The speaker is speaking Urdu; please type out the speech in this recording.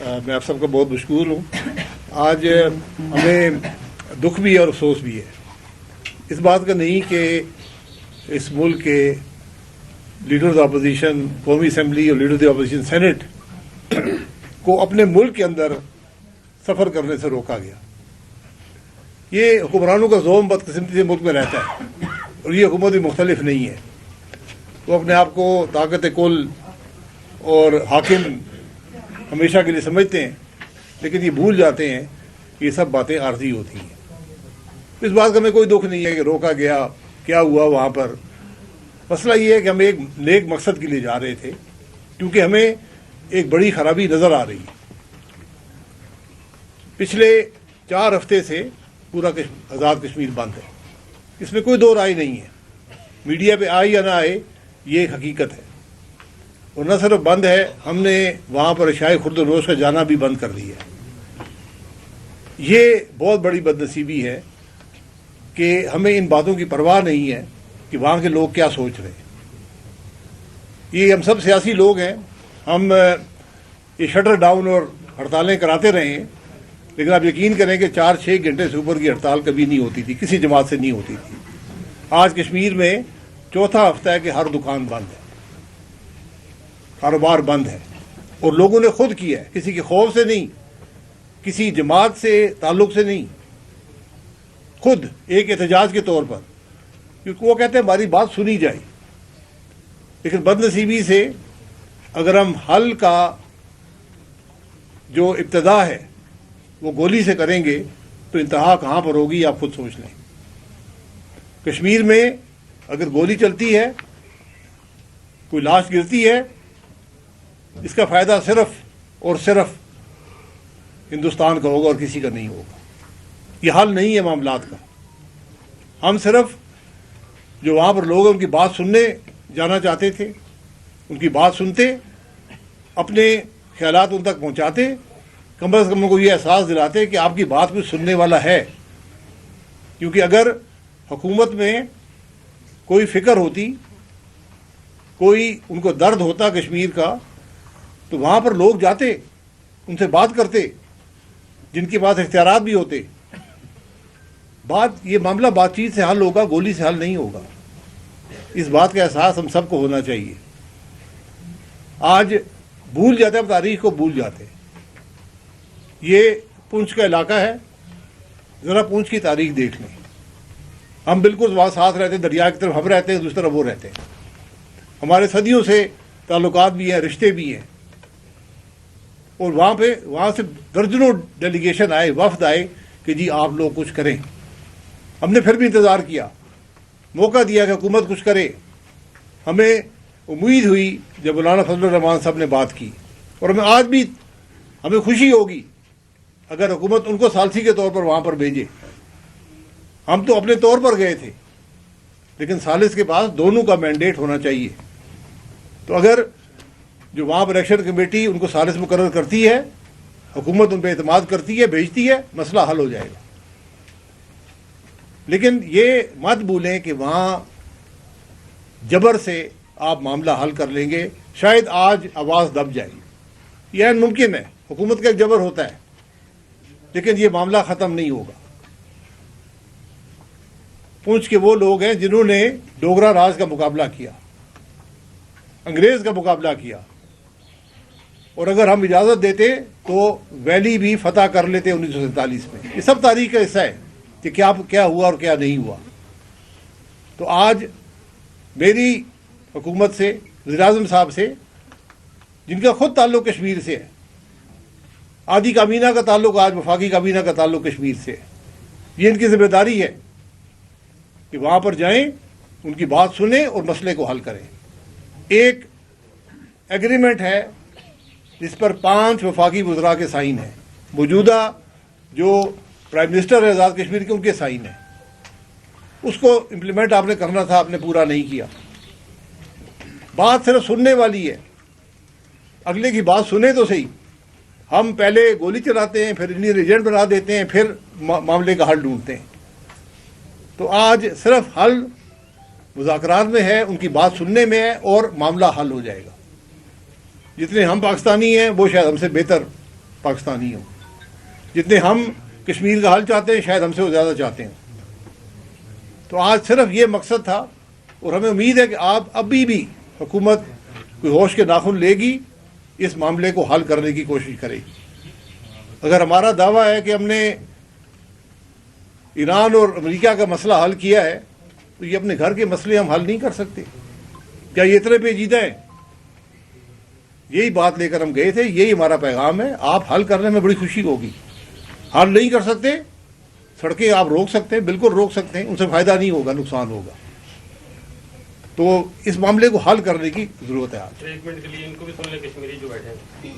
میں آپ سب کا بہت مشکور ہوں. آج ہمیں دکھ بھی ہے اور افسوس بھی ہے اس بات کا نہیں کہ اس ملک کے لیڈرز اپوزیشن قومی اسمبلی اور لیڈرز اپوزیشن سینٹ کو اپنے ملک کے اندر سفر کرنے سے روکا گیا. یہ حکمرانوں کا زوم بدقسمتی سے ملک میں رہتا ہے اور یہ حکومت بھی مختلف نہیں ہے. وہ اپنے آپ کو طاقت کل اور حاکم ہمیشہ کے لیے سمجھتے ہیں، لیکن یہ بھول جاتے ہیں کہ یہ سب باتیں عارضی ہوتی ہیں. اس بات کا ہمیں کوئی دکھ نہیں ہے کہ روکا گیا، کیا ہوا وہاں پر. مسئلہ یہ ہے کہ ہم ایک نیک مقصد کے لیے جا رہے تھے، کیونکہ ہمیں ایک بڑی خرابی نظر آ رہی ہے. پچھلے 4 ہفتے سے پورا آزاد کشمیر بند ہے، اس میں کوئی دو رائے نہیں ہے. میڈیا پہ آئے یا نہ آئے یہ ایک حقیقت ہے. اور نہ صرف بند ہے، ہم نے وہاں پر عشاء خورد و نوش کا جانا بھی بند کر دیا ہے. یہ بہت بڑی بدنصیبی ہے کہ ہمیں ان باتوں کی پرواہ نہیں ہے کہ وہاں کے لوگ کیا سوچ رہے ہیں. یہ ہم سب سیاسی لوگ ہیں، ہم یہ شٹر ڈاؤن اور ہڑتالیں کراتے رہے ہیں، لیکن آپ یقین کریں کہ 4-6 گھنٹے سے اوپر کی ہڑتال کبھی نہیں ہوتی تھی، کسی جماعت سے نہیں ہوتی تھی. آج کشمیر میں چوتھا ہفتہ ہے کہ ہر دکان بند ہے، کاروبار بند ہے، اور لوگوں نے خود کیا ہے، کسی کے خوف سے نہیں، کسی جماعت سے تعلق سے نہیں، خود ایک احتجاج کے طور پر، کیونکہ وہ کہتے ہیں ہماری بات سنی جائے. لیکن بدنصیبی سے اگر ہم حل کا جو ابتدا ہے وہ گولی سے کریں گے تو انتہا کہاں پر ہوگی آپ خود سوچ لیں. کشمیر میں اگر گولی چلتی ہے، کوئی لاش گرتی ہے، اس کا فائدہ صرف اور صرف ہندوستان کا ہوگا اور کسی کا نہیں ہوگا. یہ حل نہیں ہے معاملات کا. ہم صرف جو وہاں پر لوگ ان کی بات سننے جانا چاہتے تھے، ان کی بات سنتے، اپنے خیالات ان تک پہنچاتے، کم از کم ان کو یہ احساس دلاتے کہ آپ کی بات بھی سننے والا ہے. کیونکہ اگر حکومت میں کوئی فکر ہوتی، کوئی ان کو درد ہوتا کشمیر کا، تو وہاں پر لوگ جاتے، ان سے بات کرتے، جن کے پاس اختیارات بھی ہوتے. یہ معاملہ بات چیت سے حل ہوگا، گولی سے حل نہیں ہوگا. اس بات کا احساس ہم سب کو ہونا چاہیے. آج بھول جاتے ہیں، تاریخ کو بھول جاتے ہیں. یہ پونچھ کا علاقہ ہے، ذرا پونچھ کی تاریخ دیکھ لیں. ہم بالکل وہاں ساتھ رہتے ہیں، دریا کی طرف ہم رہتے ہیں، دوسری طرف وہ رہتے ہیں. ہمارے صدیوں سے تعلقات بھی ہیں، رشتے بھی ہیں. اور وہاں سے درجنوں ڈیلیگیشن آئے، وفد آئے کہ جی آپ لوگ کچھ کریں. ہم نے پھر بھی انتظار کیا، موقع دیا کہ حکومت کچھ کرے. ہمیں امید ہوئی جب مولانا فضل الرحمان صاحب نے بات کی، اور آج بھی ہمیں خوشی ہوگی اگر حکومت ان کو ثالثی کے طور پر وہاں پر بھیجے. ہم تو اپنے طور پر گئے تھے، لیکن ثالث کے پاس دونوں کا مینڈیٹ ہونا چاہیے. تو اگر جو وہاں پر الیکشن کمیٹی ان کو ثالث مقرر کرتی ہے، حکومت ان پہ اعتماد کرتی ہے، بھیجتی ہے، مسئلہ حل ہو جائے گا. لیکن یہ مت بھولیں کہ وہاں جبر سے آپ معاملہ حل کر لیں گے. شاید آج آواز دب جائے، یہ ممکن ہے، حکومت کا ایک جبر ہوتا ہے، لیکن یہ معاملہ ختم نہیں ہوگا. پونچھ کے وہ لوگ ہیں جنہوں نے ڈوگرا راج کا مقابلہ کیا، انگریز کا مقابلہ کیا، اور اگر ہم اجازت دیتے تو ویلی بھی فتح کر لیتے 1947 میں. یہ سب تاریخ کا حصہ ہے کہ کیا ہوا اور کیا نہیں ہوا. تو آج میری حکومت سے، وزیر اعظم صاحب سے، جن کا خود تعلق کشمیر سے ہے، آدھی کابینہ کا تعلق، آج وفاقی کابینہ کا تعلق کشمیر سے ہے، یہ ان کی ذمہ داری ہے کہ وہاں پر جائیں، ان کی بات سنیں اور مسئلے کو حل کریں. ایک ایگریمنٹ ہے جس پر 5 وفاقی وزراء کے سائن ہیں، موجودہ جو پرائم منسٹر ہے آزاد کشمیر کے، ان کے سائن ہیں. اس کو امپلیمنٹ آپ نے کرنا تھا، آپ نے پورا نہیں کیا. بات صرف سننے والی ہے، اگلے کی بات سنیں تو صحیح. ہم پہلے گولی چلاتے ہیں، پھر انڈین ایجنٹ بنا دیتے ہیں، پھر معاملے کا حل ڈھونڈتے ہیں. تو آج صرف حل مذاکرات میں ہے، ان کی بات سننے میں ہے، اور معاملہ حل ہو جائے گا. جتنے ہم پاکستانی ہیں وہ شاید ہم سے بہتر پاکستانی ہوں. جتنے ہم کشمیر کا حل چاہتے ہیں شاید ہم سے وہ زیادہ چاہتے ہیں. تو آج صرف یہ مقصد تھا اور ہمیں امید ہے کہ آپ ابھی بھی حکومت کوئی ہوش کے ناخن لے گی, اس معاملے کو حل کرنے کی کوشش کرے گی. اگر ہمارا دعویٰ ہے کہ ہم نے ایران اور امریکہ کا مسئلہ حل کیا ہے تو یہ اپنے گھر کے مسئلے ہم حل نہیں کر سکتے. کیا یہ اتنے پیچیدہ ہیں؟ یہی بات لے کر ہم گئے تھے, یہی ہمارا پیغام ہے. آپ حل کرنے میں بڑی خوشی ہوگی. حل نہیں کر سکتے, سڑکیں آپ روک سکتے ہیں, بالکل روک سکتے ہیں, ان سے فائدہ نہیں ہوگا, نقصان ہوگا. تو اس معاملے کو حل کرنے کی ضرورت ہے آج. ایک منٹ کے لیے ان کو بھی سن لیں, کشمیری جو بیٹھے ہیں.